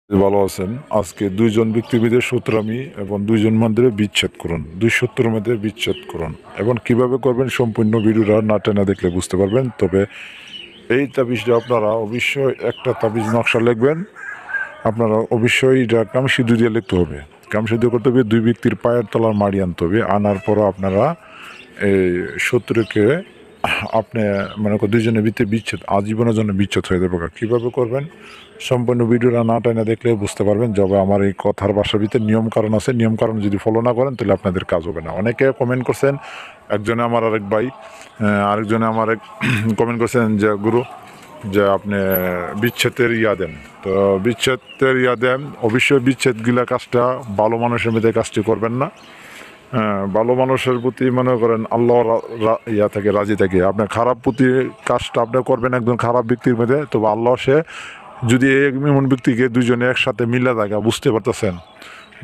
ভালো আছেন। আজকে দুইজন ব্যক্তিভেদের সূত্রামি এবং দুইজন মন্দিরে বিচ্ছেদ করুন, দুই শত্রুর মধ্যে বিচ্ছেদ করুন এবং কিভাবে করবেন সম্পূর্ণ ভিডিওটা না টেনে দেখলে বুঝতে পারবেন। তবে এই তাবিজটা আপনারা অবশ্যই একটা তাবিজ নকশা লিখবেন। আপনারা অবশ্যই এটা কামসিদ্ধি দিয়ে লিখতে হবে। কামসিদ্ধি করতে হবে, দুই ব্যক্তির পায়ের তলার মাড়ি আনতে হবে। আনার পরও আপনারা এই শত্রুকে আপনি মনে করেন দুইজনের ভিতরে বিচ্ছেদ, আজীবনের জন্য বিচ্ছেদ হয়ে যাবে। কীভাবে করবেন সম্পূর্ণ ভিডিওটা না টাইনা দেখলে বুঝতে পারবেন। যবে আমার এই কথার ভাষার ভিতরে নিয়ম কারণ আছে, নিয়ম কারণ যদি ফলো না করেন তাহলে আপনাদের কাজ হবে না। অনেকে কমেন্ট করছেন, একজনে আমার আরেক ভাই, আরেকজনে আমার এক কমেন্ট করছেন যে গুরু যে আপনি বিচ্ছেদের ইয়া দেন। তো বিচ্ছেদের ইয়া দেন, অবশ্যই বিচ্ছেদগুলা কাজটা ভালো মানুষের মধ্যে কাজটি করবেন না। হ্যাঁ, ভালো মানুষের প্রতি মনে করেন আল্লাহ ইয়া থাকে, রাজি থাকে। আপনার খারাপ প্রতি কাজটা আপনি করবেন একজন খারাপ ব্যক্তির মধ্যে, তবে আল্লাহ সে যদি এমন ব্যক্তিকে দুইজনে একসাথে মিলে থাকে, বুঝতে পারতেছেন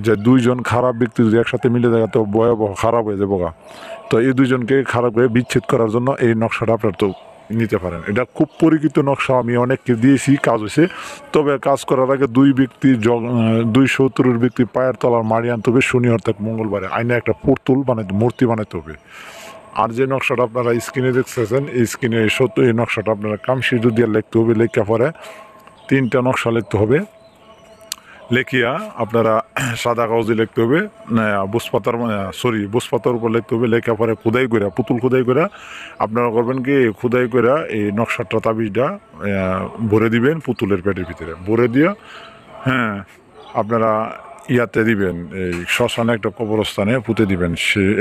যে দুইজন খারাপ ব্যক্তি যদি একসাথে মিলে থাকে তো ভয়াবহ খারাপ হয়ে যাবো। তো এই দুইজনকে খারাপ করে বিচ্ছেদ করার জন্য এই নকশাটা আপনার তো নিতে পারেন। এটা খুব পরিচিত নকশা, আমি অনেককে দিয়েছি, কাজ হয়েছে। তবে কাজ করার আগে দুই শত্রুর ব্যক্তি পায়ের তলার মারি আনতে হবে শনি অর্থাৎ মঙ্গলবারে, আইনে একটা পুতুল বানাতে, মূর্তি বানাতে হবে। আর যে নকশাটা আপনারা স্ক্রিনে দেখতেছেন, এই স্ক্রিনে এই নকশাটা আপনারা কামসিদ্ধি দিয়ে লিখতে হবে। লেখা পরে 3টা নকশা লিখতে হবে। লেখিয়া আপনারা সাদা কাগজে লিখতে হবে, বুসপাতার উপর লিখতে হবে। লেখা পরে খোদাই করে, পুতুল খোদাই করে আপনারা করবেন কি, খোদাই করে এই নকশাটা তাবিজটা ভরে দিবেন পুতুলের পেটের ভিতরে, ভরে দিয়ে হ্যাঁ আপনারা ইয়াতে দিবেন, এই শ্মশানে একটা কবরস্থানে পুঁতে দিবেন।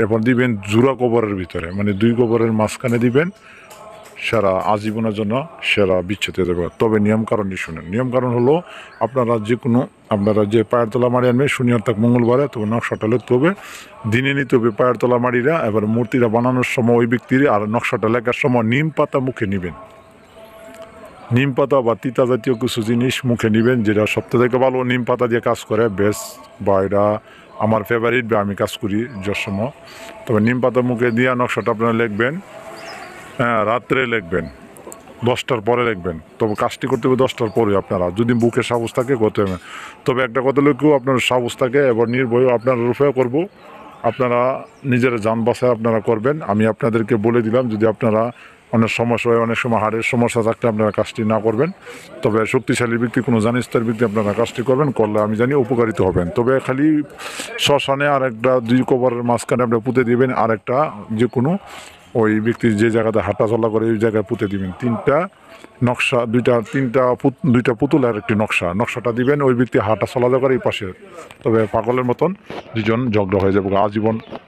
এরপর দিবেন জোড়া কবরের ভিতরে, মানে 2 কবরের মাঝখানে দিবেন। সেরা আজীবনের জন্য সেরা বিচ্ছেদ হয়ে যাবে। তবে নিয়মকানুনটি শুনেন। নিয়মকানুন হলো আপনারা যে পায়ের তলা মাড়ি আনবেন শনি অর্থাৎ মঙ্গলবারে, তবে নকশাটা লিখতে হবে, দিনে নিতে হবে পায়ের তলা মাড়িরা। এবার মূর্তিটা বানানোর সময় ওই ব্যক্তির আর নকশাটা লেখার সময় নিম পাতা মুখে নেবেন। নিম পাতা বা তিতা জাতীয় কিছু জিনিস মুখে নেবেন, যেটা সবথেকে ভালো নিম পাতা দিয়ে কাজ করে বেশ, বা এটা আমার ফেভারিট, বা আমি কাজ করি যর সময়। তবে নিম পাতা মুখে দিয়ে নকশাটা আপনারা লিখবেন। হ্যাঁ, রাত্রে লিখবেন, 10টার পরে লিখবেন। তবে কাজটি করতে হবে 10টার পরে। আপনারা যদি বুকে সাহস থাকে করতে হবে। তবে একটা কথা লোকেও আপনার সাহস থাকে এবার নির্ভয় আপনার রূপে করবো। আপনারা নিজের যান বাসায় আপনারা করবেন। আমি আপনাদেরকে বলে দিলাম, যদি আপনারা অনেক সমস্যা হয়, অনেক সময় হাড়ের সমস্যা থাকলে আপনারা কাজটি না করবেন। তবে শক্তিশালী ব্যক্তি, কোনো জানিস্তার ব্যক্তি আপনারা কাজটি করবেন, করলে আমি জানি উপকারিত হবেন। তবে খালি শ্মশানে আর একটা 2 কবরের মাঝখানে আপনারা পুঁতে দিবেন, আর একটা যে কোনো ওই ব্যক্তির যে জায়গাতে হাঁটা চলা করে ওই জায়গায় পুঁতে দিবেন। 3টা নকশা, দুইটা পুতুল আর একটি নকশাটা দিবেন ওই ব্যক্তি হাঁটা চলা করে এই পাশে। তবে পাগলের মতন দুজন ঝগড়া হয়ে যাবে আজীবন।